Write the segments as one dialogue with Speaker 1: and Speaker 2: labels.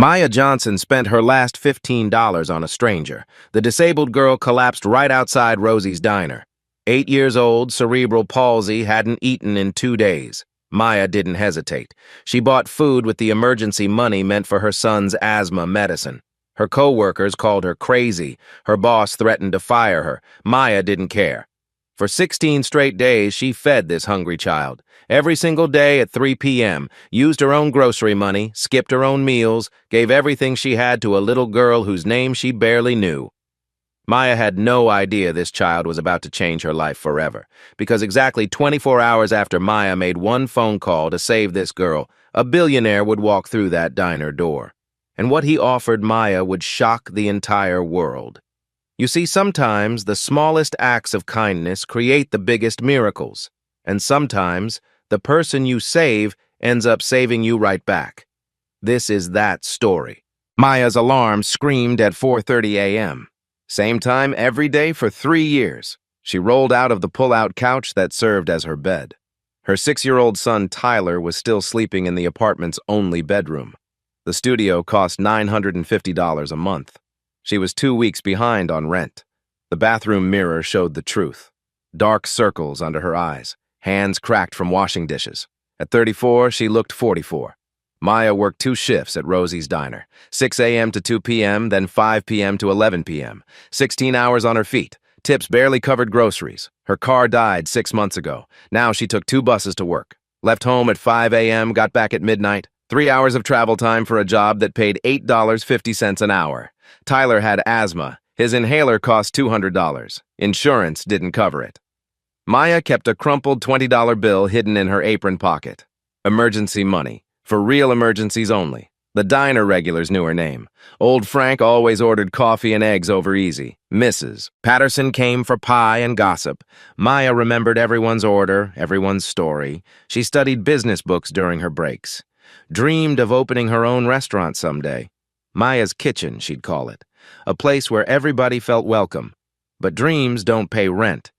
Speaker 1: Maya Johnson spent her last $15 on a stranger. The disabled girl collapsed right outside Rosie's diner. 8 years old, cerebral palsy, hadn't eaten in 2 days. Maya didn't hesitate. She bought food with the emergency money meant for her son's asthma medicine. Her co-workers called her crazy. Her boss threatened to fire her. Maya didn't care. For 16 straight days, she fed this hungry child. Every single day at 3 p.m., used her own grocery money, skipped her own meals, gave everything she had to a little girl whose name she barely knew. Maya had no idea this child was about to change her life forever, because exactly 24 hours after Maya made one phone call to save this girl, a billionaire would walk through that diner door. And what he offered Maya would shock the entire world. You see, sometimes the smallest acts of kindness create the biggest miracles, and sometimes the person you save ends up saving you right back. This is that story. Maya's alarm screamed at 4:30 a.m. Same time every day for 3 years. She rolled out of the pull-out couch that served as her bed. Her 6-year-old son Tyler was still sleeping in the apartment's only bedroom. The studio cost $950 a month. She was 2 weeks behind on rent. The bathroom mirror showed the truth. Dark circles under her eyes, hands cracked from washing dishes. At 34, she looked 44. Maya worked 2 shifts at Rosie's Diner, 6 a.m. to 2 p.m., then 5 p.m. to 11 p.m., 16 hours on her feet. Tips barely covered groceries. Her car died 6 months ago. Now she took 2 buses to work. Left home at 5 a.m., got back at midnight. 3 hours of travel time for a job that paid $8.50 an hour. Tyler had asthma. His inhaler cost $200. Insurance didn't cover it. Maya kept a crumpled $20 bill hidden in her apron pocket. Emergency money. For real emergencies only. The diner regulars knew her name. Old Frank always ordered coffee and eggs over easy. Mrs. Patterson came for pie and gossip. Maya remembered everyone's order, everyone's story. She studied business books during her breaks. Dreamed of opening her own restaurant someday. Maya's Kitchen, she'd call it. A place where everybody felt welcome. But dreams don't pay rent.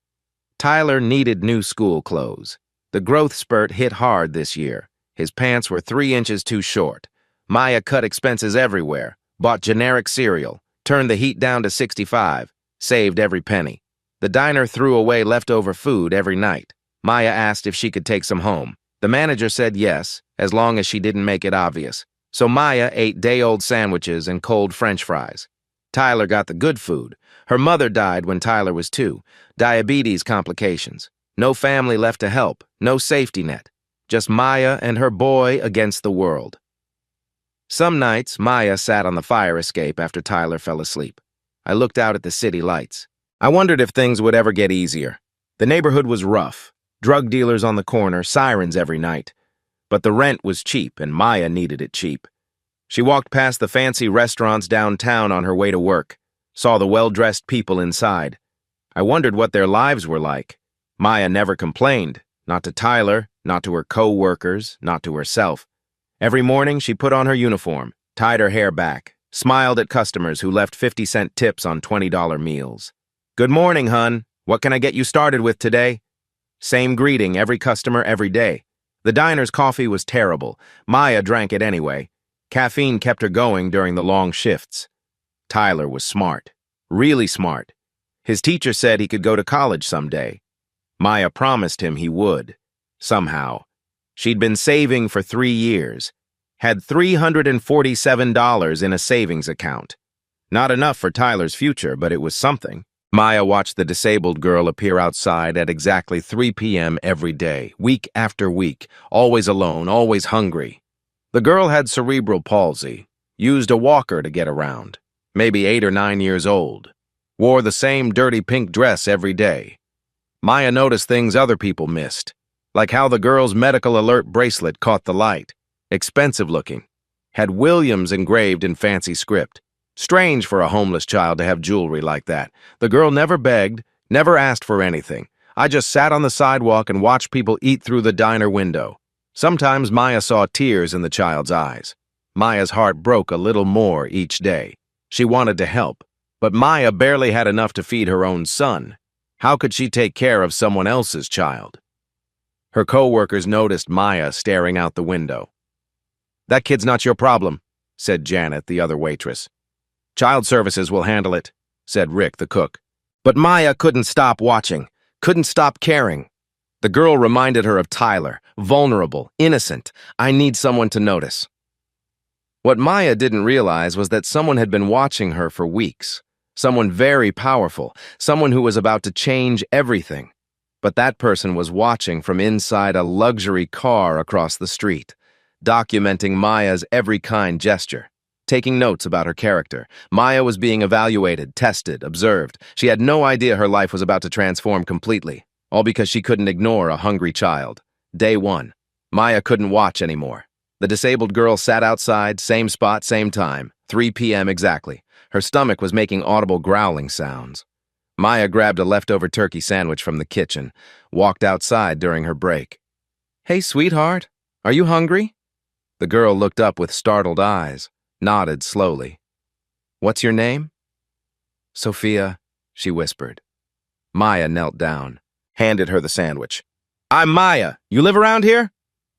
Speaker 1: Tyler needed new school clothes. The growth spurt hit hard this year. His pants were 3 inches too short. Maya cut expenses everywhere, bought generic cereal, turned the heat down to 65, saved every penny. The diner threw away leftover food every night. Maya asked if she could take some home. The manager said yes, as long as she didn't make it obvious. So Maya ate day-old sandwiches and cold French fries. Tyler got the good food. Her mother died when Tyler was 2. Diabetes complications. No family left to help. No safety net. Just Maya and her boy against the world. Some nights, Maya sat on the fire escape after Tyler fell asleep. I looked out at the city lights. I wondered if things would ever get easier. The neighborhood was rough. Drug dealers on the corner, sirens every night. But the rent was cheap, and Maya needed it cheap. She walked past the fancy restaurants downtown on her way to work, saw the well-dressed people inside. I wondered what their lives were like. Maya never complained, not to Tyler, not to her co-workers, not to herself. Every morning, she put on her uniform, tied her hair back, smiled at customers who left 50-cent tips on $20 meals. "Good morning, hun. What can I get you started with today?" Same greeting, every customer, every day. The diner's coffee was terrible. Maya drank it anyway. Caffeine kept her going during the long shifts. Tyler was smart. Really smart. His teacher said he could go to college someday. Maya promised him he would. Somehow. She'd been saving for 3 years. Had $347 in a savings account. Not enough for Tyler's future, but it was something. Maya watched the disabled girl appear outside at exactly 3 p.m. every day, week after week, always alone, always hungry. The girl had cerebral palsy, used a walker to get around, maybe 8 or 9 years old, wore the same dirty pink dress every day. Maya noticed things other people missed, like how the girl's medical alert bracelet caught the light, expensive looking, had Williams engraved in fancy script. Strange for a homeless child to have jewelry like that. The girl never begged, never asked for anything. I just sat on the sidewalk and watched people eat through the diner window. Sometimes Maya saw tears in the child's eyes. Maya's heart broke a little more each day. She wanted to help, but Maya barely had enough to feed her own son. How could she take care of someone else's child? Her co-workers noticed Maya staring out the window. "That kid's not your problem," said Janet, the other waitress. Child services will handle it, said Rick, the cook. But Maya couldn't stop watching, couldn't stop caring. The girl reminded her of Tyler, vulnerable, innocent. I need someone to notice. What Maya didn't realize was that someone had been watching her for weeks. Someone very powerful, someone who was about to change everything. But that person was watching from inside a luxury car across the street, documenting Maya's every kind gesture, taking notes about her character. Maya was being evaluated, tested, observed. She had no idea her life was about to transform completely, all because she couldn't ignore a hungry child. Day 1. Maya couldn't watch anymore. The disabled girl sat outside, same spot, same time, 3 p.m. exactly. Her stomach was making audible growling sounds. Maya grabbed a leftover turkey sandwich from the kitchen, walked outside during her break. Hey, sweetheart, are you hungry? The girl looked up with startled eyes, nodded slowly. What's your name? Sophia, she whispered. Maya knelt down, handed her the sandwich. I'm Maya. You live around here?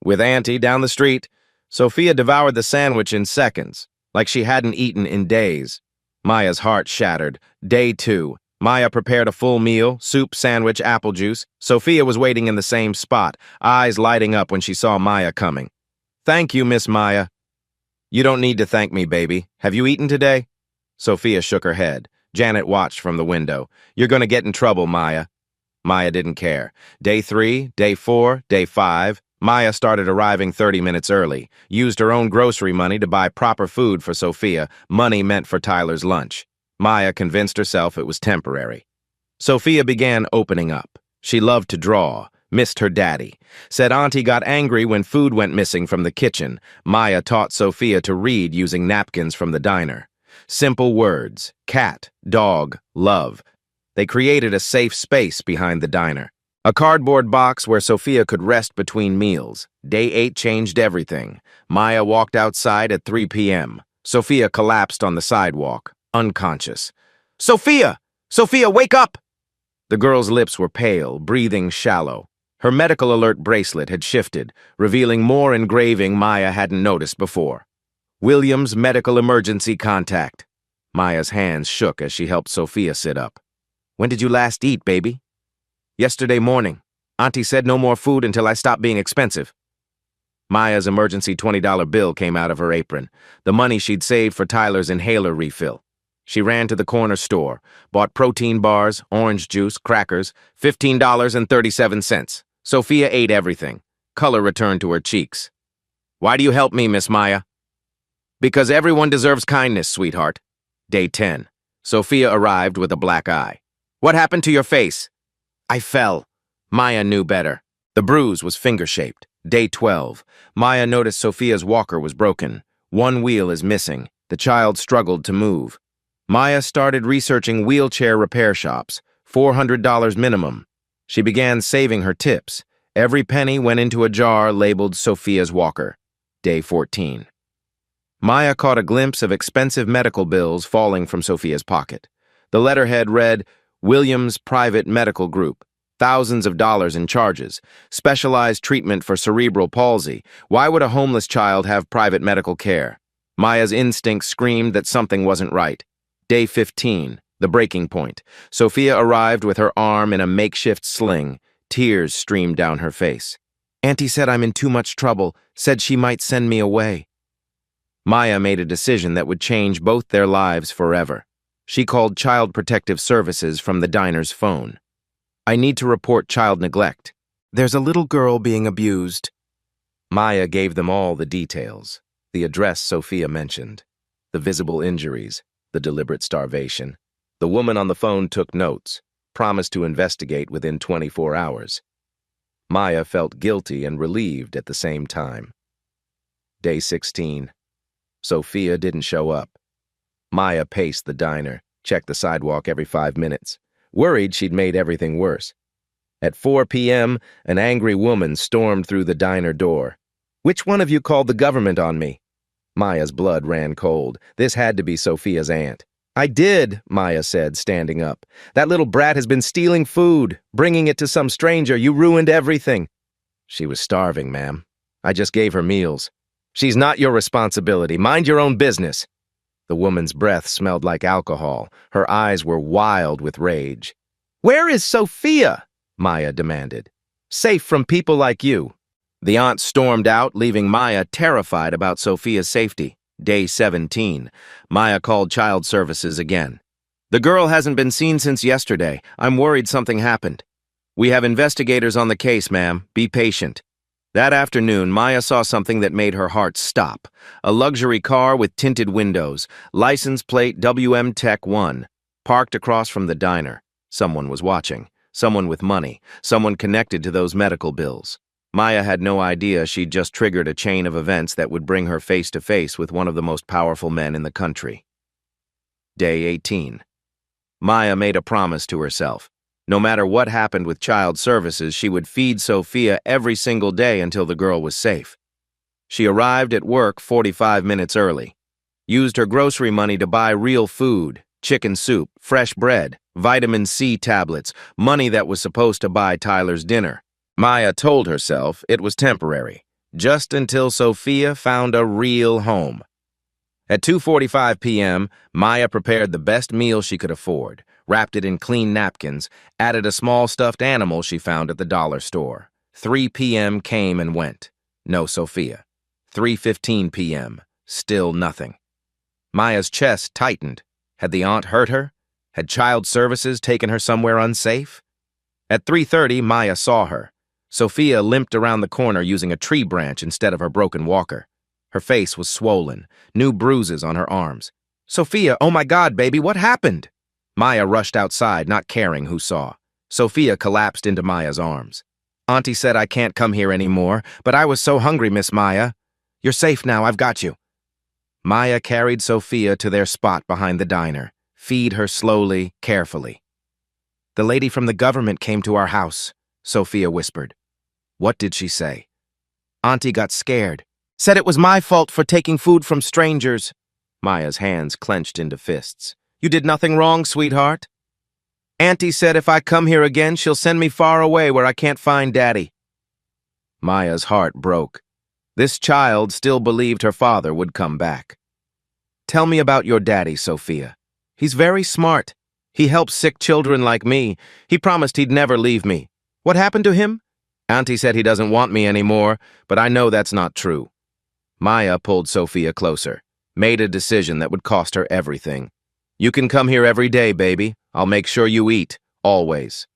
Speaker 1: With Auntie down the street. Sophia devoured the sandwich in seconds, like she hadn't eaten in days. Maya's heart shattered. Day 2. Maya prepared a full meal, soup, sandwich, apple juice. Sophia was waiting in the same spot, eyes lighting up when she saw Maya coming. Thank you, Miss Maya. You don't need to thank me, baby. Have you eaten today? Sophia shook her head. Janet watched from the window. You're going to get in trouble, Maya. Maya didn't care. Day 3, day 4, day 5. Maya started arriving 30 minutes early, used her own grocery money to buy proper food for Sophia, money meant for Tyler's lunch. Maya convinced herself it was temporary. Sophia began opening up. She loved to draw, missed her daddy. Said Auntie got angry when food went missing from the kitchen. Maya taught Sophia to read using napkins from the diner. Simple words: cat, dog, love. They created a safe space behind the diner. A cardboard box where Sophia could rest between meals. Day 8 changed everything. Maya walked outside at 3 p.m. Sophia collapsed on the sidewalk, unconscious. Sophia! Sophia, wake up! The girl's lips were pale, breathing shallow. Her medical alert bracelet had shifted, revealing more engraving Maya hadn't noticed before. Williams Medical Emergency Contact. Maya's hands shook as she helped Sophia sit up. When did you last eat, baby? Yesterday morning. Auntie said no more food until I stopped being expensive. Maya's emergency $20 bill came out of her apron, the money she'd saved for Tyler's inhaler refill. She ran to the corner store, bought protein bars, orange juice, crackers, $15.37. Sophia ate everything. Color returned to her cheeks. Why do you help me, Miss Maya? Because everyone deserves kindness, sweetheart. Day 10. Sophia arrived with a black eye. What happened to your face? I fell. Maya knew better. The bruise was finger-shaped. Day 12. Maya noticed Sophia's walker was broken. One wheel is missing. The child struggled to move. Maya started researching wheelchair repair shops, $400 minimum. She began saving her tips. Every penny went into a jar labeled Sophia's walker. Day 14. Maya caught a glimpse of expensive medical bills falling from Sophia's pocket. The letterhead read, Williams Private Medical Group, thousands of dollars in charges, specialized treatment for cerebral palsy. Why would a homeless child have private medical care? Maya's instinct screamed that something wasn't right. Day 15, the breaking point. Sophia arrived with her arm in a makeshift sling. Tears streamed down her face. Auntie said I'm in too much trouble, said she might send me away. Maya made a decision that would change both their lives forever. She called Child Protective Services from the diner's phone. I need to report child neglect. There's a little girl being abused. Maya gave them all the details. The address Sophia mentioned. The visible injuries. The deliberate starvation. The woman on the phone took notes, promised to investigate within 24 hours. Maya felt guilty and relieved at the same time. Day 16. Sophia didn't show up. Maya paced the diner, checked the sidewalk every 5 minutes, worried she'd made everything worse. At 4 p.m., an angry woman stormed through the diner door. Which one of you called the government on me? Maya's blood ran cold. This had to be Sophia's aunt. I did, Maya said, standing up. That little brat has been stealing food, bringing it to some stranger. You ruined everything. She was starving, ma'am. I just gave her meals. She's not your responsibility. Mind your own business. The woman's breath smelled like alcohol. Her eyes were wild with rage. Where is Sophia? Maya demanded. Safe from people like you. The aunt stormed out, leaving Maya terrified about Sophia's safety. Day 17. Maya called child services again. The girl hasn't been seen since yesterday. I'm worried something happened. We have investigators on the case, ma'am. Be patient. That afternoon, Maya saw something that made her heart stop. A luxury car with tinted windows, license plate WM Tech 1, parked across from the diner. Someone was watching. Someone with money. Someone connected to those medical bills. Maya had no idea she'd just triggered a chain of events that would bring her face to face with one of the most powerful men in the country. Day 18. Maya made a promise to herself. No matter what happened with child services, she would feed Sophia every single day until the girl was safe. She arrived at work 45 minutes early. Used her grocery money to buy real food, chicken soup, fresh bread, vitamin C tablets, money that was supposed to buy Tyler's dinner. Maya told herself it was temporary, just until Sophia found a real home. At 2:45 p.m., Maya prepared the best meal she could afford, wrapped it in clean napkins, added a small stuffed animal she found at the dollar store. 3 p.m. came and went. No Sophia. 3:15 p.m. Still nothing. Maya's chest tightened. Had the aunt hurt her? Had child services taken her somewhere unsafe? At 3:30, Maya saw her. Sophia limped around the corner using a tree branch instead of her broken walker. Her face was swollen, new bruises on her arms. Sophia, oh my God, baby, what happened? Maya rushed outside, not caring who saw. Sophia collapsed into Maya's arms. Auntie said I can't come here anymore, but I was so hungry, Miss Maya. You're safe now, I've got you. Maya carried Sophia to their spot behind the diner. Feed her slowly, carefully. The lady from the government came to our house, Sophia whispered. What did she say? Auntie got scared. Said it was my fault for taking food from strangers. Maya's hands clenched into fists. You did nothing wrong, sweetheart. Auntie said if I come here again, she'll send me far away where I can't find Daddy. Maya's heart broke. This child still believed her father would come back. Tell me about your daddy, Sophia. He's very smart. He helps sick children like me. He promised he'd never leave me. What happened to him? Auntie said he doesn't want me anymore, but I know that's not true. Maya pulled Sophia closer, made a decision that would cost her everything. You can come here every day, baby. I'll make sure you eat, always.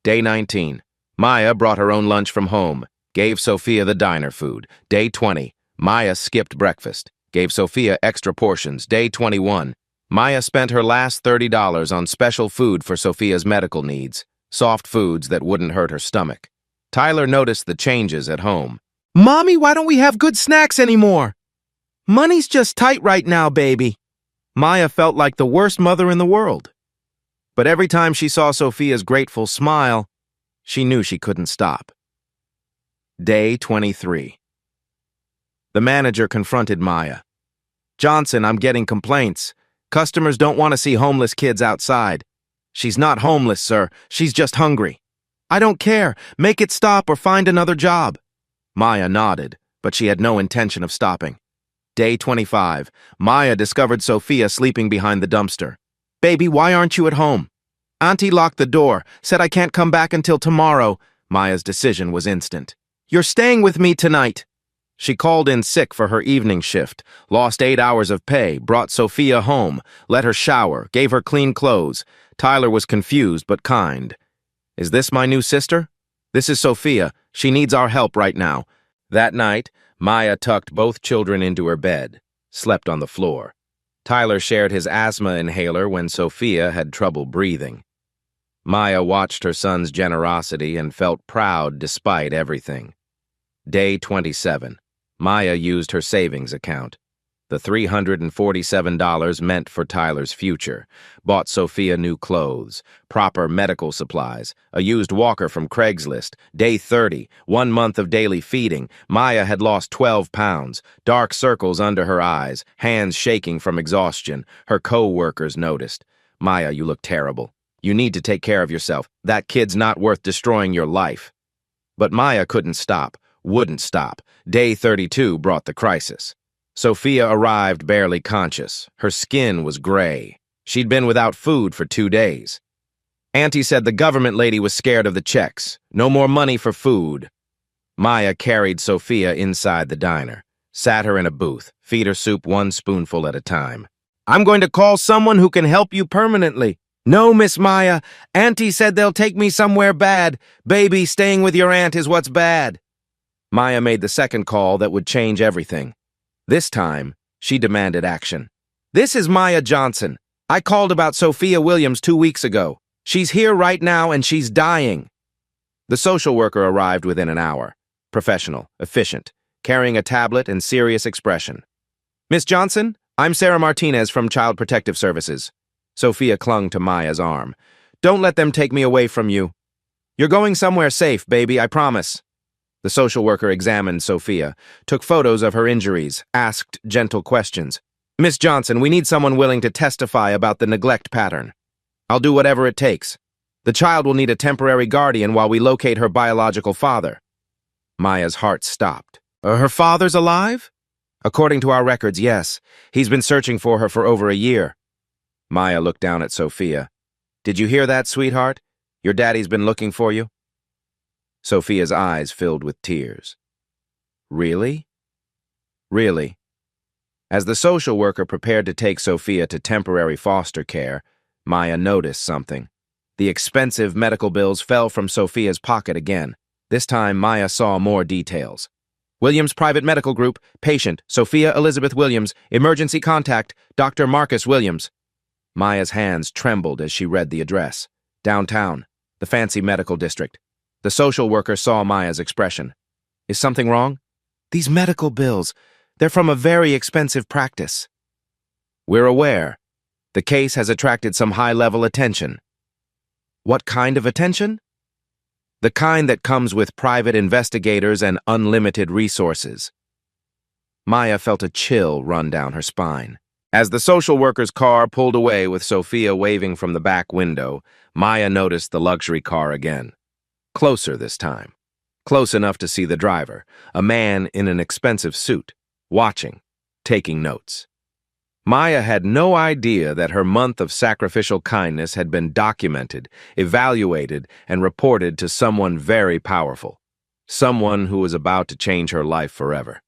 Speaker 1: Day 19. Maya brought her own lunch from home, gave Sophia the diner food. Day 20. Maya skipped breakfast, gave Sophia extra portions. Day 21. Maya spent her last $30 on special food for Sophia's medical needs, soft foods that wouldn't hurt her stomach. Tyler noticed the changes at home. Mommy, why don't we have good snacks anymore? Money's just tight right now, baby. Maya felt like the worst mother in the world. But every time she saw Sophia's grateful smile, she knew she couldn't stop. Day 23. The manager confronted Maya. Johnson, I'm getting complaints. Customers don't want to see homeless kids outside. She's not homeless, sir. She's just hungry. I don't care. Make it stop or find another job. Maya nodded, but she had no intention of stopping. Day 25. Maya discovered Sophia sleeping behind the dumpster. Baby, why aren't you at home? Auntie locked the door, said I can't come back until tomorrow. Maya's decision was instant. You're staying with me tonight. She called in sick for her evening shift, lost 8 hours of pay, brought Sophia home, let her shower, gave her clean clothes. Tyler was confused but kind. Is this my new sister? This is Sophia. She needs our help right now. That night, Maya tucked both children into her bed, slept on the floor. Tyler shared his asthma inhaler when Sophia had trouble breathing. Maya watched her son's generosity and felt proud despite everything. Day 27. Maya used her savings account. The $347 meant for Tyler's future. Bought Sophia new clothes, proper medical supplies, a used walker from Craigslist. Day 30, 1 month of daily feeding. Maya had lost 12 pounds, dark circles under her eyes, hands shaking from exhaustion. Her co-workers noticed. Maya, you look terrible. You need to take care of yourself. That kid's not worth destroying your life. But Maya couldn't stop. wouldn't stop. Day 32 brought the crisis. Sophia arrived barely conscious. Her skin was gray. She'd been without food for 2 days. Auntie said the government lady was scared of the checks. No more money for food. Maya carried Sophia inside the diner, sat her in a booth, feed her soup 1 spoonful at a time. "I'm going to call someone who can help you permanently." "No, Miss Maya. Auntie said they'll take me somewhere bad. Baby, staying with your aunt is what's bad." Maya made the second call that would change everything. This time, she demanded action. "This is Maya Johnson. I called about Sophia Williams 2 weeks ago. She's here right now and she's dying." The social worker arrived within an hour. Professional, efficient, carrying a tablet and serious expression. "Miss Johnson, I'm Sarah Martinez from Child Protective Services." Sophia clung to Maya's arm. "Don't let them take me away from you. You're going somewhere safe, baby, I promise." The social worker examined Sophia, took photos of her injuries, asked gentle questions. "Miss Johnson, we need someone willing to testify about the neglect pattern. I'll do whatever it takes. The child will need a temporary guardian while we locate her biological father." Maya's heart stopped. "Her father's alive?" "According to our records, yes. He's been searching for her for over a year." Maya looked down at Sophia. "Did you hear that, sweetheart? Your daddy's been looking for you." Sophia's eyes filled with tears. "Really?" "Really." As the social worker prepared to take Sophia to temporary foster care, Maya noticed something. The expensive medical bills fell from Sophia's pocket again. This time, Maya saw more details. "Williams Private Medical Group, patient, Sophia Elizabeth Williams, emergency contact, Dr. Marcus Williams." Maya's hands trembled as she read the address. Downtown, the fancy medical district. The social worker saw Maya's expression. "Is something wrong?" "These medical bills, they're from a very expensive practice." "We're aware. The case has attracted some high-level attention." "What kind of attention?" "The kind that comes with private investigators and unlimited resources." Maya felt a chill run down her spine. As the social worker's car pulled away with Sophia waving from the back window, Maya noticed the luxury car again. Closer this time. Close enough to see the driver, a man in an expensive suit, watching, taking notes. Maya had no idea that her month of sacrificial kindness had been documented, evaluated, and reported to someone very powerful. Someone who was about to change her life forever.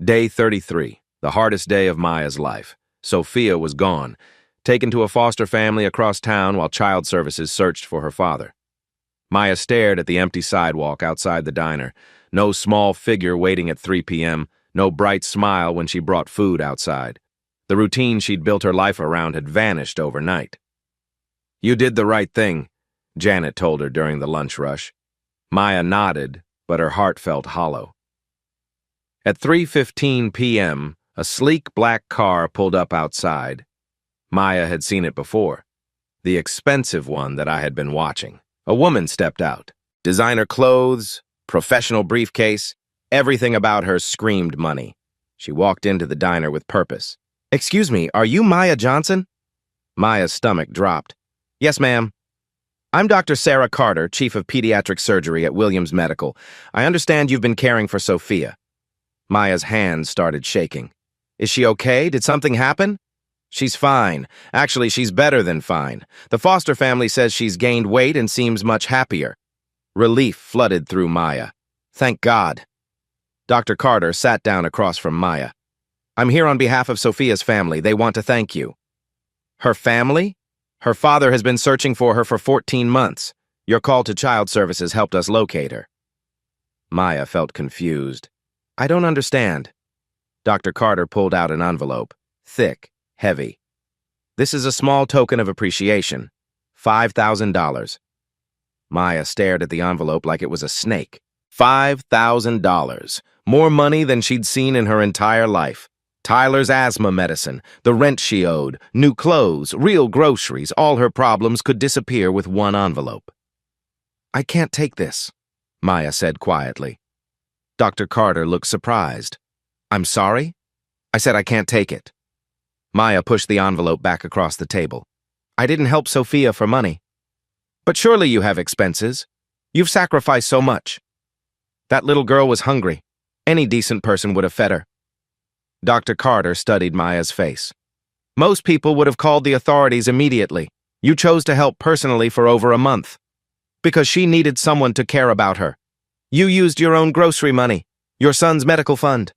Speaker 1: Day 33, the hardest day of Maya's life. Sophia was gone, taken to a foster family across town while child services searched for her father. Maya stared at the empty sidewalk outside the diner. No small figure waiting at 3 p.m., no bright smile when she brought food outside. The routine she'd built her life around had vanished overnight. "You did the right thing," Janet told her during the lunch rush. Maya nodded, but her heart felt hollow. At 3:15 p.m., a sleek black car pulled up outside. Maya had seen it before. The expensive one that I had been watching. A woman stepped out. Designer clothes, professional briefcase, everything about her screamed money. She walked into the diner with purpose. "Excuse me, are you Maya Johnson?" Maya's stomach dropped. "Yes, ma'am." "I'm Dr. Sarah Carter, Chief of Pediatric Surgery at Williams Medical. I understand you've been caring for Sophia." Maya's hands started shaking. "Is she okay? Did something happen?" "She's fine. Actually, she's better than fine. The foster family says she's gained weight and seems much happier." Relief flooded through Maya. "Thank God." Dr. Carter sat down across from Maya. "I'm here on behalf of Sophia's family. They want to thank you." "Her family? Her father has been searching for her for 14 months. Your call to child services helped us locate her." Maya felt confused. "I don't understand." Dr. Carter pulled out an envelope. Thick, heavy. "This is a small token of appreciation. $5,000. Maya stared at the envelope like it was a snake. $5,000. More money than she'd seen in her entire life. Tyler's asthma medicine, the rent she owed, new clothes, real groceries, all her problems could disappear with one envelope. "I can't take this," Maya said quietly. Dr. Carter looked surprised. "I'm sorry?" "I said I can't take it." Maya pushed the envelope back across the table. "I didn't help Sophia for money." "But surely you have expenses. You've sacrificed so much." That little girl was hungry. Any decent person would have fed her. Dr. Carter studied Maya's face. Most people would have called the authorities immediately. You chose to help personally for over a month. Because she needed someone to care about her. You used your own grocery money, your son's medical fund.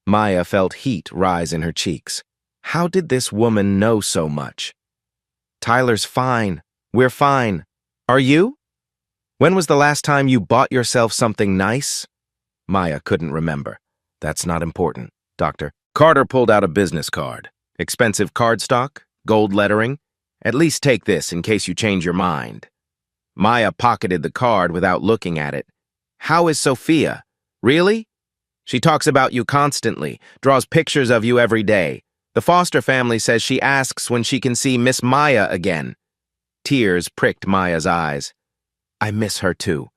Speaker 1: Maya felt heat rise in her cheeks. How did this woman know so much? Tyler's fine. We're fine. Are you? When was the last time you bought yourself something nice? Maya couldn't remember. That's not important, Doctor. Carter pulled out a business card. Expensive cardstock? Gold lettering? At least take this in case you change your mind. Maya pocketed the card without looking at it. How is Sophia? Really? She talks about you constantly, draws pictures of you every day. The foster family says she asks when she can see Miss Maya again. Tears pricked Maya's eyes. I miss her too.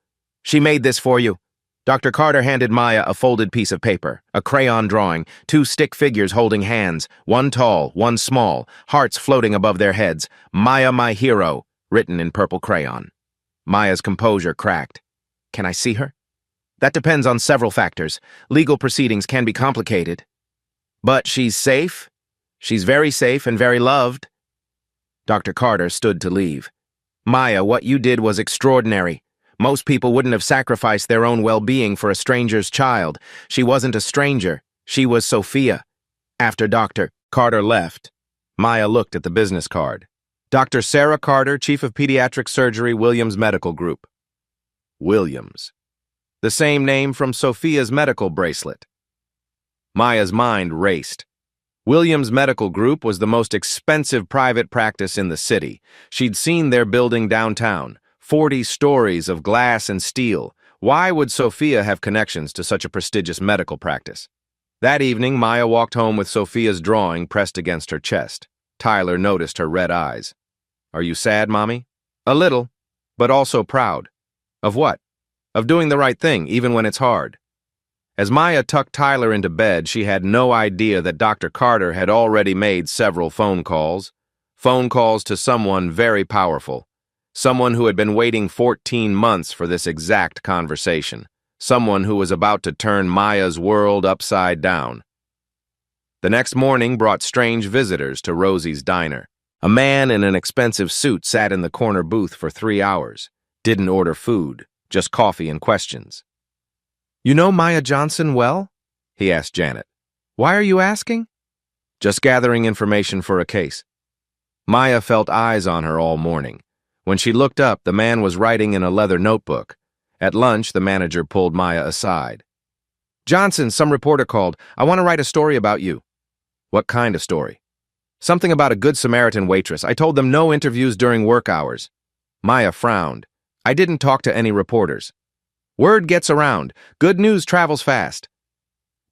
Speaker 1: She made this for you. Dr. Carter handed Maya a folded piece of paper, a crayon drawing, 2 stick figures holding hands, one tall, one small, hearts floating above their heads. Maya, my hero, written in purple crayon. Maya's composure cracked. Can I see her? That depends on several factors. Legal proceedings can be complicated. But she's safe. She's very safe and very loved. Dr. Carter stood to leave. Maya, what you did was extraordinary. Most people wouldn't have sacrificed their own well-being for a stranger's child. She wasn't a stranger. She was Sophia. After Dr. Carter left, Maya looked at the business card. Dr. Sarah Carter, Chief of Pediatric Surgery, Williams Medical Group. Williams. The same name from Sophia's medical bracelet. Maya's mind raced. Williams Medical Group was the most expensive private practice in the city. She'd seen their building downtown. 40 stories of glass and steel. Why would Sophia have connections to such a prestigious medical practice? That evening, Maya walked home with Sophia's drawing pressed against her chest. Tyler noticed her red eyes. Are you sad, Mommy? A little, but also proud. Of what? Of doing the right thing, even when it's hard. As Maya tucked Tyler into bed, she had no idea that Dr. Carter had already made several phone calls. Phone calls to someone very powerful. Someone who had been waiting 14 months for this exact conversation. Someone who was about to turn Maya's world upside down. The next morning brought strange visitors to Rosie's diner. A man in an expensive suit sat in the corner booth for 3 hours. Didn't order food, just coffee and questions. You know Maya Johnson well? He asked Janet. Why are you asking? Just gathering information for a case. Maya felt eyes on her all morning. When she looked up, the man was writing in a leather notebook. At lunch, the manager pulled Maya aside. Johnson, some reporter called. I want to write a story about you. What kind of story? Something about a Good Samaritan waitress. I told them no interviews during work hours. Maya frowned. I didn't talk to any reporters. Word gets around. Good news travels fast.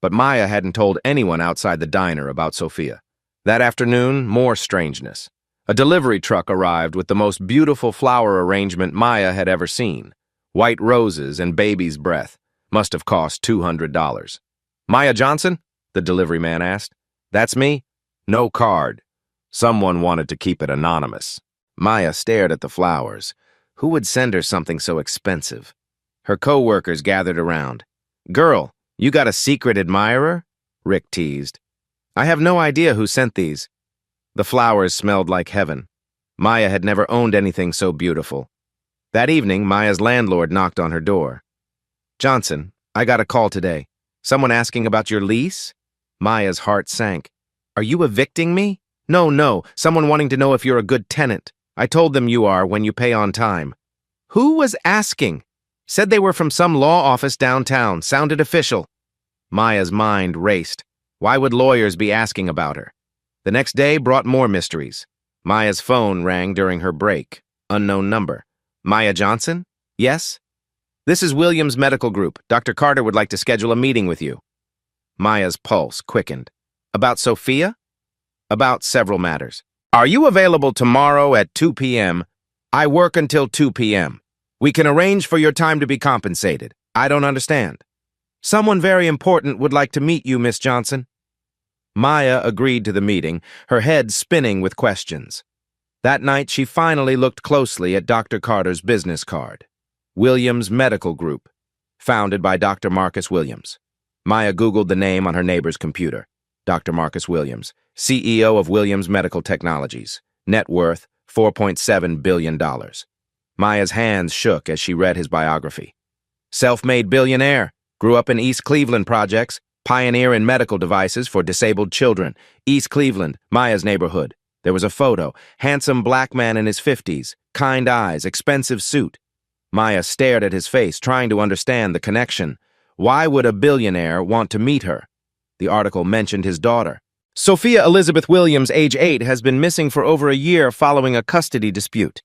Speaker 1: But Maya hadn't told anyone outside the diner about Sophia. That afternoon, more strangeness. A delivery truck arrived with the most beautiful flower arrangement Maya had ever seen. White roses and baby's breath. Must have cost $200. Maya Johnson? The delivery man asked. That's me? No card. Someone wanted to keep it anonymous. Maya stared at the flowers. Who would send her something so expensive? Her co-workers gathered around. Girl, you got a secret admirer? Rick teased. I have no idea who sent these. The flowers smelled like heaven. Maya had never owned anything so beautiful. That evening, Maya's landlord knocked on her door. Johnson, I got a call today. Someone asking about your lease? Maya's heart sank. Are you evicting me? No, someone wanting to know if you're a good tenant. I told them you are when you pay on time. Who was asking? Said they were from some law office downtown. Sounded official. Maya's mind raced. Why would lawyers be asking about her? The next day brought more mysteries. Maya's phone rang during her break. Unknown number. Maya Johnson? Yes? This is Williams Medical Group. Dr. Carter would like to schedule a meeting with you. Maya's pulse quickened. About Sophia? About several matters. Are you available tomorrow at 2 p.m.? I work until 2 p.m. We can arrange for your time to be compensated. I don't understand. Someone very important would like to meet you, Miss Johnson. Maya agreed to the meeting, her head spinning with questions. That night, she finally looked closely at Dr. Carter's business card. Williams Medical Group. founded by Dr. Marcus Williams. Maya Googled the name on her neighbor's computer. Dr. Marcus Williams, CEO of Williams Medical Technologies. Net worth, $4.7 billion. Maya's hands shook as she read his biography. Self-made billionaire, grew up in East Cleveland projects, pioneer in medical devices for disabled children. East Cleveland, Maya's neighborhood. There was a photo, handsome black man in his 50s, kind eyes, expensive suit. Maya stared at his face, trying to understand the connection. Why would a billionaire want to meet her? The article mentioned his daughter. Sophia Elizabeth Williams, age 8, has been missing for over a year following a custody dispute.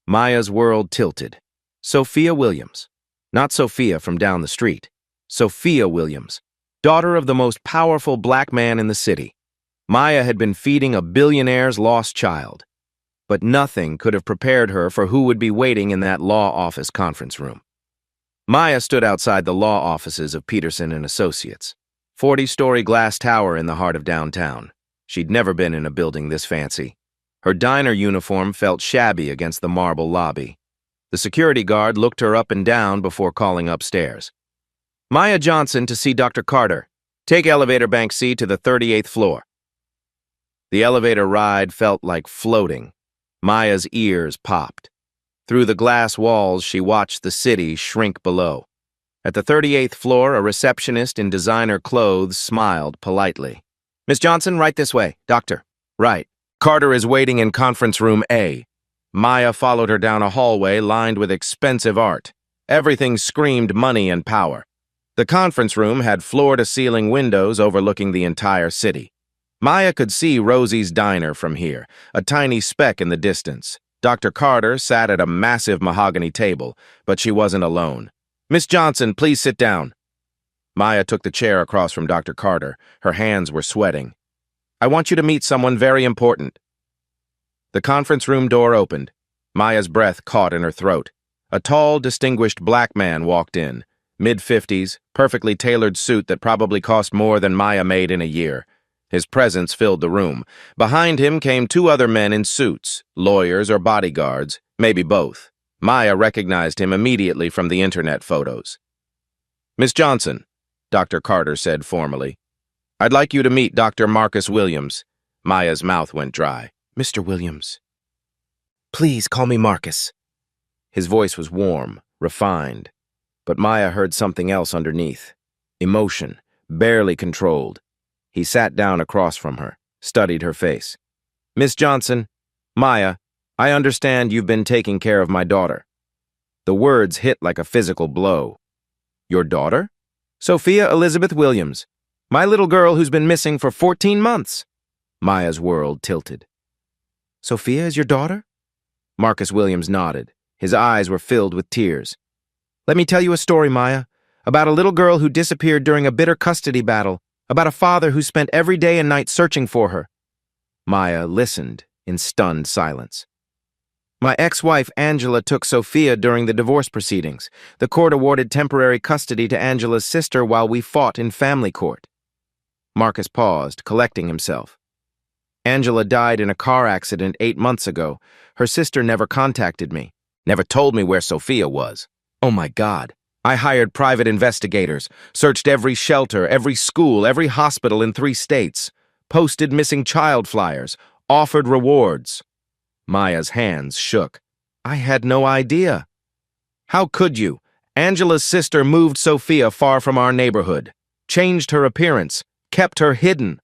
Speaker 1: Maya's world tilted. Sophia Williams. Not Sophia from down the street. Sophia Williams, daughter of the most powerful black man in the city. Maya had been feeding a billionaire's lost child. But nothing could have prepared her for who would be waiting in that law office conference room. Maya stood outside the law offices of Peterson and Associates, 40-story glass tower in the heart of downtown. She'd never been in a building this fancy. Her diner uniform felt shabby against the marble lobby. The security guard looked her up and down before calling upstairs. Maya Johnson to see Dr. Carter. Take elevator bank C to the 38th floor. The elevator ride felt like floating. Maya's ears popped. Through the glass walls, she watched the city shrink below. At the 38th floor, a receptionist in designer clothes smiled politely. Miss Johnson, right this way. Doctor. Right. Carter is waiting in conference room A. Maya followed her down a hallway lined with expensive art. Everything screamed money and power. The conference room had floor-to-ceiling windows overlooking the entire city. Maya could see Rosie's diner from here, a tiny speck in the distance. Dr. Carter sat at a massive mahogany table, but she wasn't alone. Miss Johnson, please sit down. Maya took the chair across from Dr. Carter. Her hands were sweating. I want you to meet someone very important. The conference room door opened. Maya's breath caught in her throat. A tall, distinguished black man walked in. Mid-50s, perfectly tailored suit that probably cost more than Maya made in a year. His presence filled the room. Behind him came two other men in suits, lawyers or bodyguards, maybe both. Maya recognized him immediately from the internet photos. Miss Johnson, Dr. Carter said formally, I'd like you to meet Dr. Marcus Williams. Maya's mouth went dry. Mr. Williams. Please call me Marcus. His voice was warm, refined, but Maya heard something else underneath. Emotion, barely controlled. He sat down across from her, studied her face. Miss Johnson, Maya, I understand you've been taking care of my daughter. The words hit like a physical blow. Your daughter? Sophia Elizabeth Williams, my little girl who's been missing for 14 months. Maya's world tilted. Sophia is your daughter? Marcus Williams nodded. His eyes were filled with tears. Let me tell you a story, Maya, about a little girl who disappeared during a bitter custody battle, about a father who spent every day and night searching for her. Maya listened in stunned silence. My ex-wife, Angela, took Sophia during the divorce proceedings. The court awarded temporary custody to Angela's sister while we fought in family court. Marcus paused, collecting himself. Angela died in a car accident 8 months ago. Her sister never contacted me, never told me where Sophia was. Oh my God. I hired private investigators, searched every shelter, every school, every hospital in 3 states, posted missing child flyers, offered rewards. Maya's hands shook. I had no idea. How could you? Angela's sister moved Sophia far from our neighborhood, changed her appearance, kept her hidden.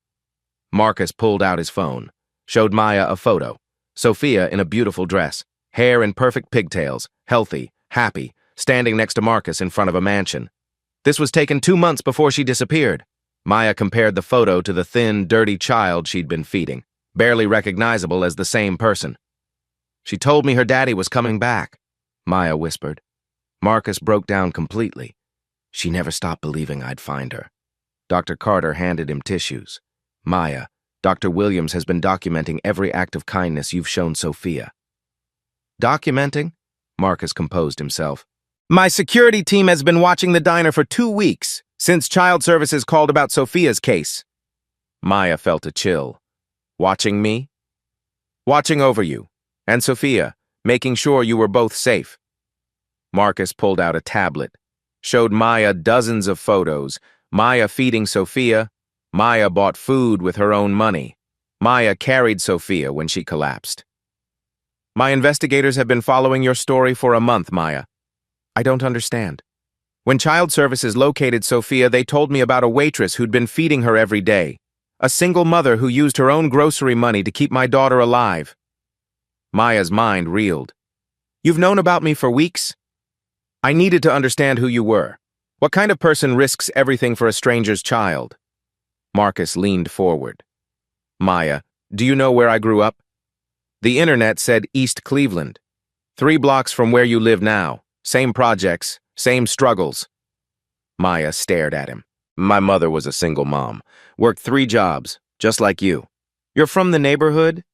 Speaker 1: Marcus pulled out his phone, showed Maya a photo. Sophia in a beautiful dress, hair in perfect pigtails, healthy, happy, standing next to Marcus in front of a mansion. This was taken 2 months before she disappeared. Maya compared the photo to the thin, dirty child she'd been feeding, barely recognizable as the same person. She told me her daddy was coming back, Maya whispered. Marcus broke down completely. She never stopped believing I'd find her. Dr. Carter handed him tissues. Maya, Dr. Williams has been documenting every act of kindness you've shown Sophia. Documenting? Marcus composed himself. My security team has been watching the diner for 2 weeks, since Child Services called about Sophia's case. Maya felt a chill. Watching me? Watching over you. And Sophia, making sure you were both safe. Marcus pulled out a tablet. showed Maya dozens of photos. Maya feeding Sophia. Maya bought food with her own money. Maya carried Sophia when she collapsed. My investigators have been following your story for a month, Maya. I don't understand. When Child Services located Sophia, they told me about a waitress who'd been feeding her every day. A single mother who used her own grocery money to keep my daughter alive. Maya's mind reeled. You've known about me for weeks? I needed to understand who you were. What kind of person risks everything for a stranger's child? Marcus leaned forward. Maya, do you know where I grew up? The internet said East Cleveland. 3 blocks from where you live now. Same projects, same struggles. Maya stared at him. My mother was a single mom. Worked 3 jobs, just like you. You're from the neighborhood?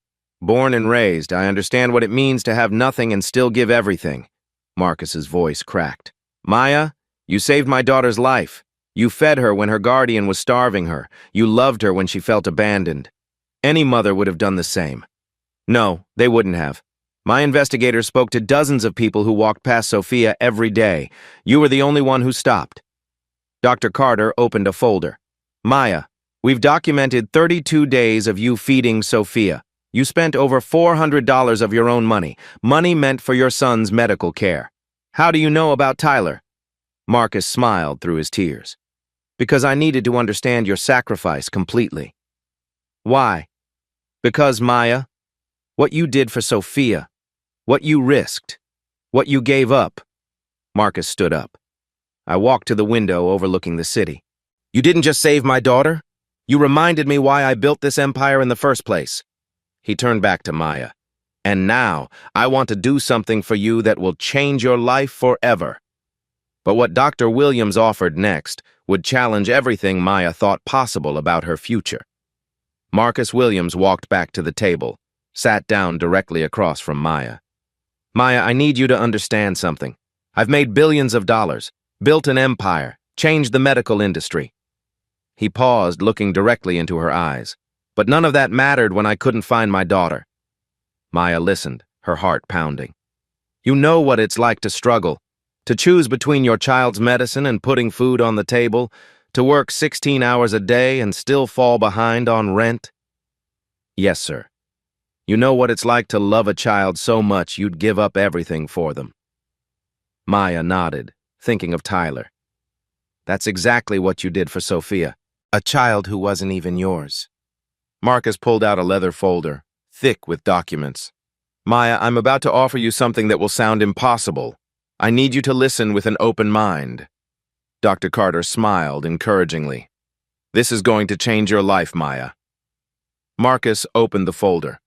Speaker 1: Born and raised, I understand what it means to have nothing and still give everything. Marcus's voice cracked. Maya, you saved my daughter's life. You fed her when her guardian was starving her. You loved her when she felt abandoned. Any mother would have done the same. No, they wouldn't have. My investigators spoke to dozens of people who walked past Sophia every day. You were the only one who stopped. Dr. Carter opened a folder. Maya, we've documented 32 days of you feeding Sophia. You spent over $400 of your own money, money meant for your son's medical care. How do you know about Tyler? Marcus smiled through his tears. Because I needed to understand your sacrifice completely. Why? Because, Maya, what you did for Sophia, what you risked, what you gave up. Marcus stood up. I walked to the window overlooking the city. You didn't just save my daughter? You reminded me why I built this empire in the first place. He turned back to Maya. And now, I want to do something for you that will change your life forever. But what Dr. Williams offered next would challenge everything Maya thought possible about her future. Marcus Williams walked back to the table, sat down directly across from Maya. Maya, I need you to understand something. I've made billions of dollars, built an empire, changed the medical industry. He paused, looking directly into her eyes. But none of that mattered when I couldn't find my daughter. Maya listened, her heart pounding. You know what it's like to struggle, to choose between your child's medicine and putting food on the table, to work 16 hours a day and still fall behind on rent? Yes, sir. You know what it's like to love a child so much you'd give up everything for them. Maya nodded, thinking of Tyler. That's exactly what you did for Sophia, a child who wasn't even yours. Marcus pulled out a leather folder, thick with documents. Maya, I'm about to offer you something that will sound impossible. I need you to listen with an open mind. Dr. Carter smiled encouragingly. This is going to change your life, Maya. Marcus opened the folder.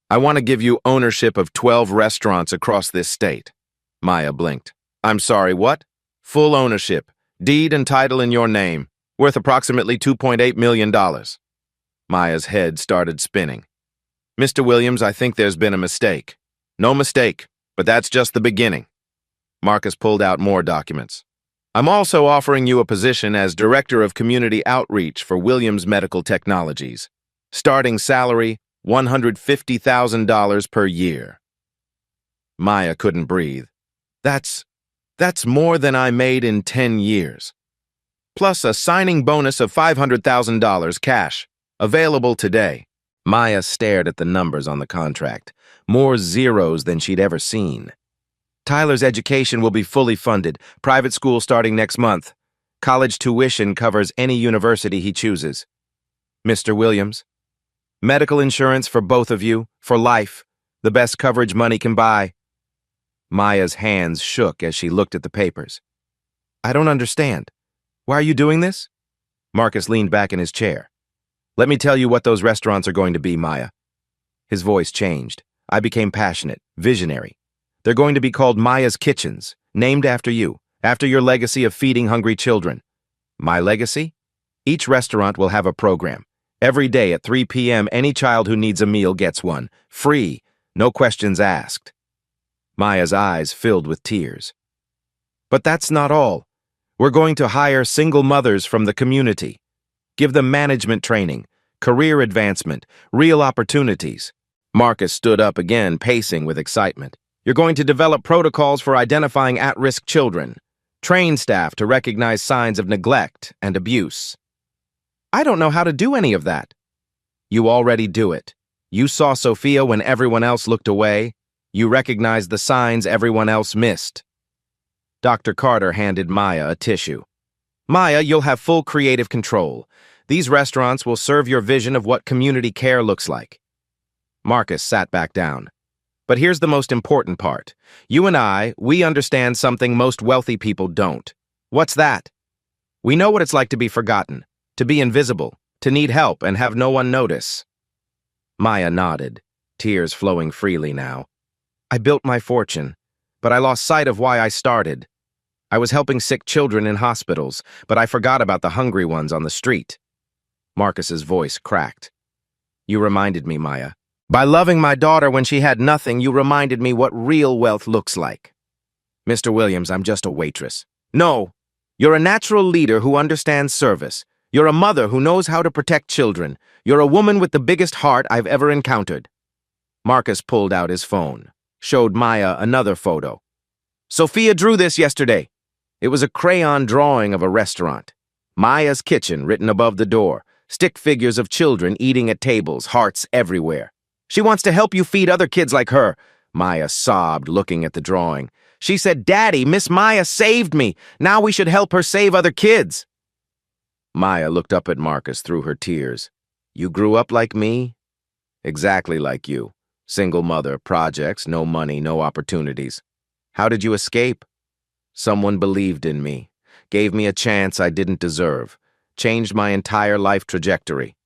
Speaker 1: I want to give you ownership of 12 restaurants across this state. Maya blinked. I'm sorry, what? Full ownership, deed and title in your name, worth approximately $2.8 million. Maya's head started spinning. Mr. Williams, I think there's been a mistake. No mistake, but that's just the beginning. Marcus pulled out more documents. I'm also offering you a position as Director of Community Outreach for Williams Medical Technologies. Starting salary, $150,000 per year. Maya couldn't breathe. That's more than I made in 10 years. Plus a signing bonus of $500,000 cash. Available today. Maya stared at the numbers on the contract, more zeros than she'd ever seen. Tyler's education will be fully funded, private school starting next month. College tuition covers any university he chooses. Mr. Williams, medical insurance for both of you, for life, the best coverage money can buy. Maya's hands shook as she looked at the papers. I don't understand. Why are you doing this? Marcus leaned back in his chair. Let me tell you what those restaurants are going to be, Maya. His voice changed. I became passionate, visionary. They're going to be called Maya's Kitchens, named after you, after your legacy of feeding hungry children. My legacy? Each restaurant will have a program. Every day at 3 p.m., any child who needs a meal gets one. Free, no questions asked. Maya's eyes filled with tears. But that's not all. We're going to hire single mothers from the community. Give them management training, career advancement, real opportunities. Marcus stood up again, pacing with excitement. You're going to develop protocols for identifying at-risk children. Train staff to recognize signs of neglect and abuse. I don't know how to do any of that. You already do it. You saw Sophia when everyone else looked away. You recognized the signs everyone else missed. Dr. Carter handed Maya a tissue. Maya, you'll have full creative control. These restaurants will serve your vision of what community care looks like. Marcus sat back down. But here's the most important part. You and we understand something most wealthy people don't. What's that? We know what it's like to be forgotten, to be invisible, to need help and have no one notice. Maya nodded, tears flowing freely now. I built my fortune, but I lost sight of why I started. I was helping sick children in hospitals, but I forgot about the hungry ones on the street. Marcus's voice cracked. You reminded me, Maya. By loving my daughter when she had nothing, you reminded me what real wealth looks like. Mr. Williams, I'm just a waitress. No, you're a natural leader who understands service. You're a mother who knows how to protect children. You're a woman with the biggest heart I've ever encountered. Marcus pulled out his phone, showed Maya another photo. Sophia drew this yesterday. It was a crayon drawing of a restaurant. Maya's kitchen written above the door, stick figures of children eating at tables, hearts everywhere. She wants to help you feed other kids like her. Maya sobbed, looking at the drawing. She said, Daddy, Miss Maya saved me. Now we should help her save other kids. Maya looked up at Marcus through her tears. You grew up like me? Exactly like you. Single mother, projects, no money, no opportunities. How did you escape? Someone believed in me, gave me a chance I didn't deserve, changed my entire life trajectory.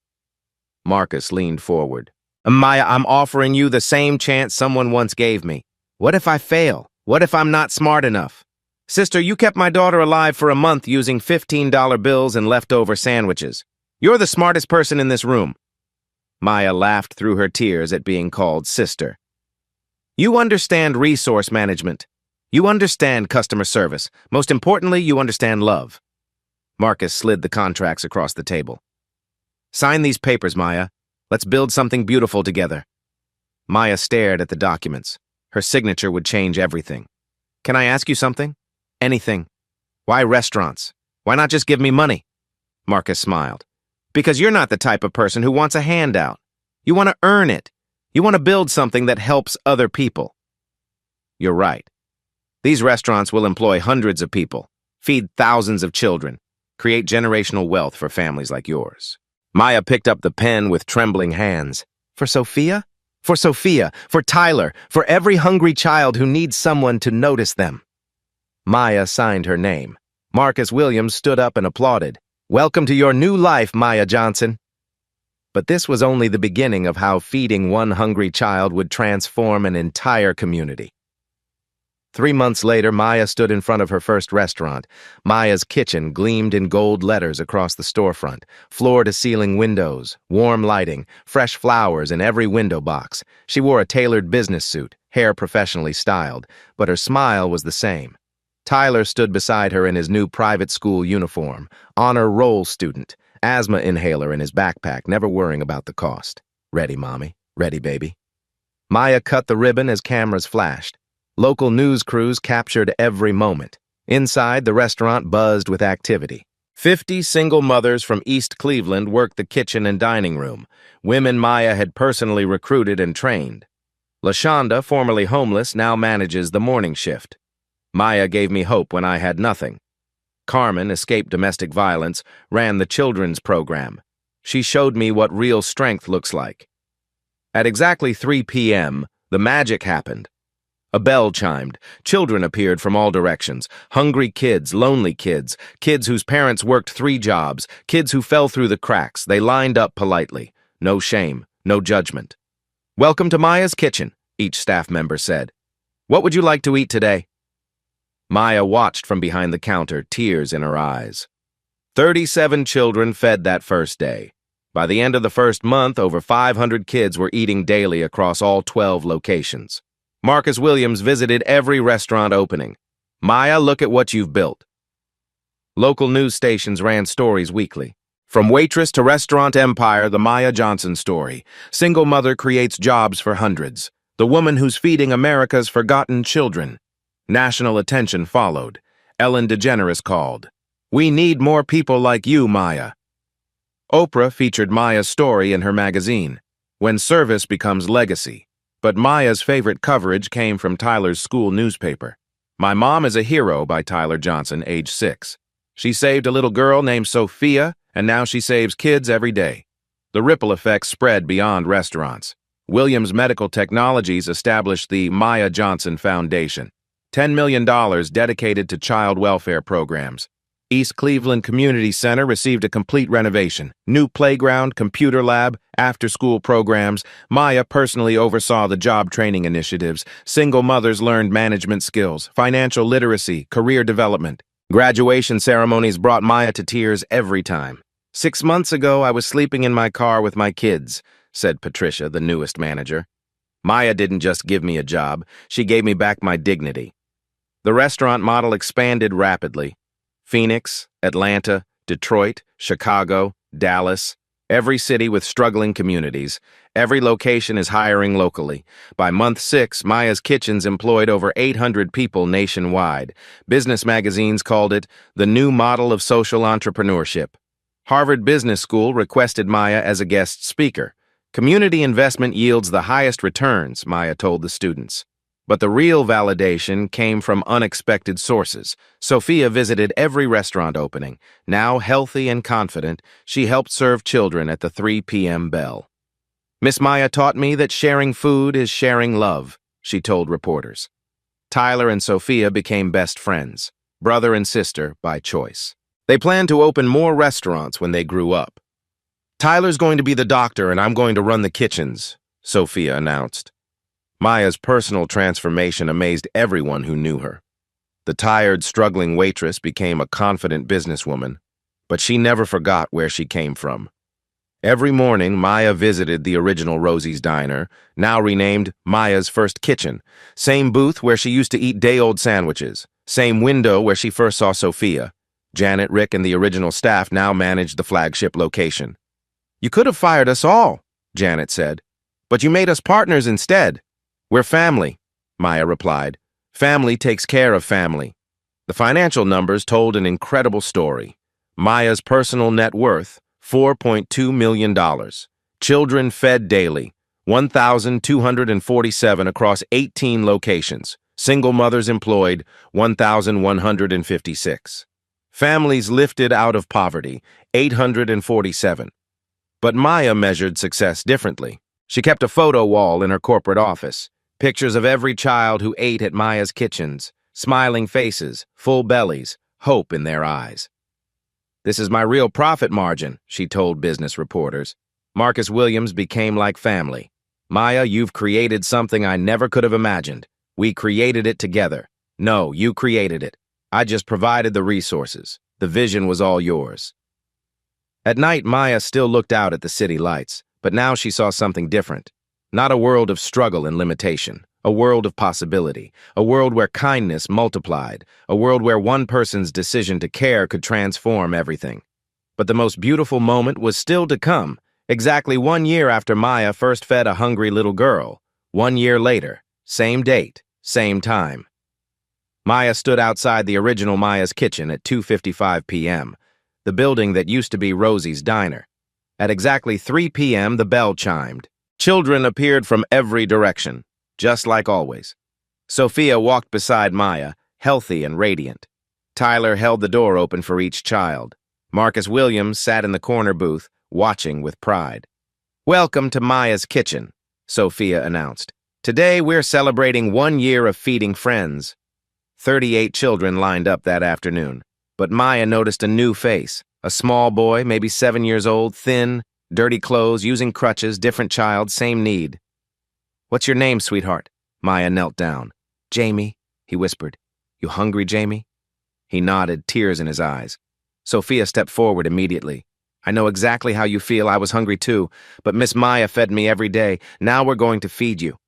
Speaker 1: Marcus leaned forward. Maya, I'm offering you the same chance someone once gave me. What if I fail? What if I'm not smart enough? Sister, you kept my daughter alive for a month using $15 bills and leftover sandwiches. You're the smartest person in this room. Maya laughed through her tears at being called sister. You understand resource management. You understand customer service. Most importantly, you understand love. Marcus slid the contracts across the table. Sign these papers, Maya. Let's build something beautiful together. Maya stared at the documents. Her signature would change everything. Can I ask you something? Anything. Why restaurants? Why not just give me money? Marcus smiled. Because you're not the type of person who wants a handout. You want to earn it. You want to build something that helps other people. You're right. These restaurants will employ hundreds of people, feed thousands of children, create generational wealth for families like yours. Maya picked up the pen with trembling hands. For Sophia? For Sophia, for Tyler, for every hungry child who needs someone to notice them. Maya signed her name. Marcus Williams stood up and applauded. Welcome to your new life, Maya Johnson. But this was only the beginning of how feeding one hungry child would transform an entire community. 3 months later, Maya stood in front of her first restaurant. Maya's kitchen gleamed in gold letters across the storefront, floor-to-ceiling windows, warm lighting, fresh flowers in every window box. She wore a tailored business suit, hair professionally styled, but her smile was the same. Tyler stood beside her in his new private school uniform, honor roll student, asthma inhaler in his backpack, never worrying about the cost. Ready, Mommy. Ready, baby. Maya cut the ribbon as cameras flashed. Local news crews captured every moment. Inside, the restaurant buzzed with activity. 50 single mothers from East Cleveland worked the kitchen and dining room, women Maya had personally recruited and trained. LaShonda, formerly homeless, now manages the morning shift. Maya gave me hope when I had nothing. Carmen, escaped domestic violence, ran the children's program. She showed me what real strength looks like. At exactly 3 p.m., the magic happened. A bell chimed. Children appeared from all directions. Hungry kids, lonely kids, kids whose parents worked 3 jobs, kids who fell through the cracks. They lined up politely. No shame, no judgment. Welcome to Maya's kitchen, each staff member said. What would you like to eat today? Maya watched from behind the counter, tears in her eyes. 37 children fed that first day. By the end of the first month, over 500 kids were eating daily across all 12 locations. Marcus Williams visited every restaurant opening. Maya, look at what you've built. Local news stations ran stories weekly. From Waitress to Restaurant Empire, the Maya Johnson story. Single mother creates jobs for hundreds. The woman who's feeding America's forgotten children. National attention followed. Ellen DeGeneres called. "We need more people like you, Maya." Oprah featured Maya's story in her magazine, When Service Becomes Legacy. But Maya's favorite coverage came from Tyler's school newspaper. My Mom is a Hero by Tyler Johnson, age 6. She saved a little girl named Sophia, and now she saves kids every day. The ripple effects spread beyond restaurants. Williams Medical Technologies established the Maya Johnson Foundation, $10 million dedicated to child welfare programs. East Cleveland Community Center received a complete renovation. New playground, computer lab, after-school programs. Maya personally oversaw the job training initiatives. Single mothers learned management skills, financial literacy, career development. Graduation ceremonies brought Maya to tears every time. 6 months ago, I was sleeping in my car with my kids, said Patricia, the newest manager. Maya didn't just give me a job, she gave me back my dignity. The restaurant model expanded rapidly. Phoenix, Atlanta, Detroit, Chicago, Dallas, every city with struggling communities. Every location is hiring locally. By month 6, Maya's Kitchens employed over 800 people nationwide. Business magazines called it the new model of social entrepreneurship. Harvard Business School requested Maya as a guest speaker. Community investment yields the highest returns, Maya told the students. But the real validation came from unexpected sources. Sophia visited every restaurant opening. Now healthy and confident, she helped serve children at the 3 p.m. bell. Miss Maya taught me that sharing food is sharing love, she told reporters. Tyler and Sophia became best friends, brother and sister by choice. They planned to open more restaurants when they grew up. "Tyler's going to be the doctor and I'm going to run the kitchens," Sophia announced. Maya's personal transformation amazed everyone who knew her. The tired, struggling waitress became a confident businesswoman, but she never forgot where she came from. Every morning, Maya visited the original Rosie's Diner, now renamed Maya's First Kitchen. Same booth where she used to eat day-old sandwiches. Same window where she first saw Sophia. Janet, Rick, and the original staff now managed the flagship location. "You could have fired us all," Janet said, "but you made us partners instead." "We're family," Maya replied. "Family takes care of family." The financial numbers told an incredible story. Maya's personal net worth, $4.2 million. Children fed daily, 1,247 across 18 locations. Single mothers employed, 1,156. Families lifted out of poverty, 847. But Maya measured success differently. She kept a photo wall in her corporate office. Pictures of every child who ate at Maya's Kitchens, smiling faces, full bellies, hope in their eyes. "This is my real profit margin," she told business reporters. Marcus Williams became like family. "Maya, you've created something I never could have imagined. We created it together. No, you created it. I just provided the resources. The vision was all yours." At night, Maya still looked out at the city lights, but now she saw something different. Not a world of struggle and limitation, a world of possibility, a world where kindness multiplied, a world where one person's decision to care could transform everything. But the most beautiful moment was still to come, exactly 1 year after Maya first fed a hungry little girl. 1 year later, same date, same time. Maya stood outside the original Maya's Kitchen at 2:55 p.m., the building that used to be Rosie's Diner. At exactly 3 p.m., the bell chimed. Children appeared from every direction, just like always. Sophia walked beside Maya, healthy and radiant. Tyler held the door open for each child. Marcus Williams sat in the corner booth, watching with pride. "Welcome to Maya's Kitchen," Sophia announced. "Today we're celebrating 1 year of feeding friends." 38 children lined up that afternoon, but Maya noticed a new face, a small boy, maybe 7 years old, thin, dirty clothes, using crutches, different child, same need. "What's your name, sweetheart?" Maya knelt down. "Jamie," he whispered. "You hungry, Jamie?" He nodded, tears in his eyes. Sophia stepped forward immediately. "I know exactly how you feel. I was hungry too, but Miss Maya fed me every day. Now we're going to feed you."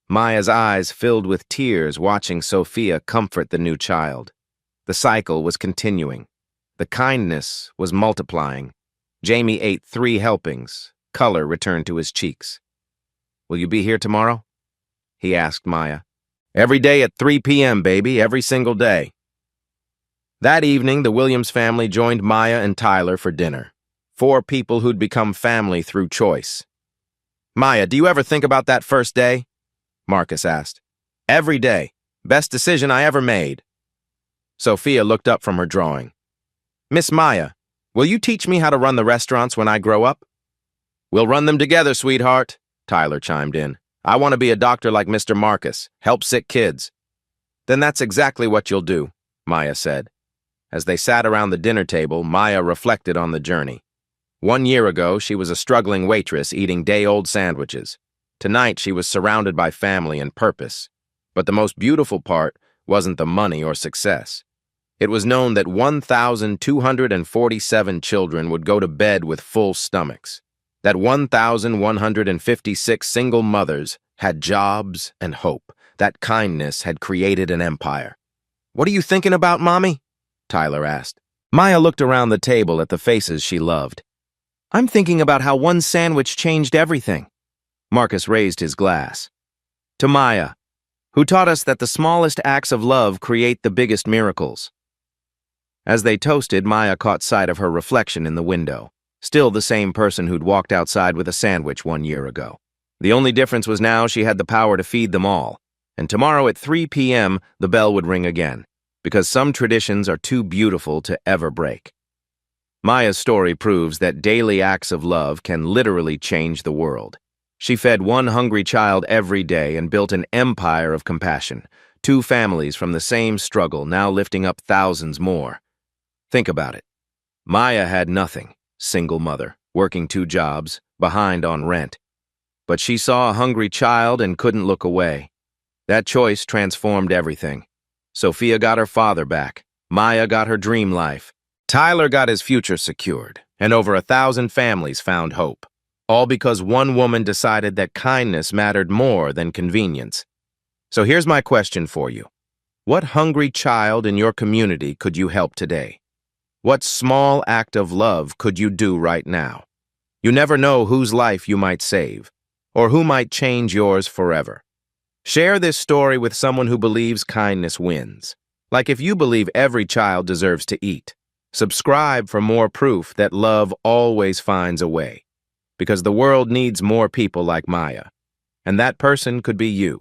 Speaker 1: Maya's eyes filled with tears watching Sophia comfort the new child. The cycle was continuing. The kindness was multiplying. Jamie ate 3 helpings. Color returned to his cheeks. "Will you be here tomorrow?" he asked Maya. "Every day at 3 p.m., baby, every single day." That evening, the Williams family joined Maya and Tyler for dinner. 4 people who'd become family through choice. Maya, do you ever think about that first day? Marcus asked. Every day. Best decision I ever made. Sophia looked up from her drawing. Miss Maya, will you teach me how to run the restaurants when I grow up? We'll run them together, sweetheart, Tyler chimed in. I want to be a doctor like Mr. Marcus, help sick kids. Then that's exactly what you'll do, Maya said. As they sat around the dinner table, Maya reflected on the journey. 1 year ago, she was a struggling waitress eating day-old sandwiches. Tonight, she was surrounded by family and purpose. But the most beautiful part wasn't the money or success. It was known that 1,247 children would go to bed with full stomachs. That 1,156 single mothers had jobs and hope. That kindness had created an empire. What are you thinking about, Mommy? Tyler asked. Maya looked around the table at the faces she loved. I'm thinking about how one sandwich changed everything. Marcus raised his glass. To Maya, who taught us that the smallest acts of love create the biggest miracles. As they toasted, Maya caught sight of her reflection in the window, still the same person who'd walked outside with a sandwich 1 year ago. The only difference was now she had the power to feed them all, and tomorrow at 3 p.m. the bell would ring again, because some traditions are too beautiful to ever break. Maya's story proves that daily acts of love can literally change the world. She fed one hungry child every day and built an empire of compassion. 2 families from the same struggle now lifting up thousands more. Think about it. Maya had nothing, single mother, working 2 jobs, behind on rent. But she saw a hungry child and couldn't look away. That choice transformed everything. Sophia got her father back. Maya got her dream life. Tyler got his future secured, and over 1,000 families found hope. All because one woman decided that kindness mattered more than convenience. So here's my question for you. What hungry child in your community could you help today? What small act of love could you do right now? You never know whose life you might save, or who might change yours forever. Share this story with someone who believes kindness wins. Like if you believe every child deserves to eat. Subscribe for more proof that love always finds a way. Because the world needs more people like Maya. And that person could be you.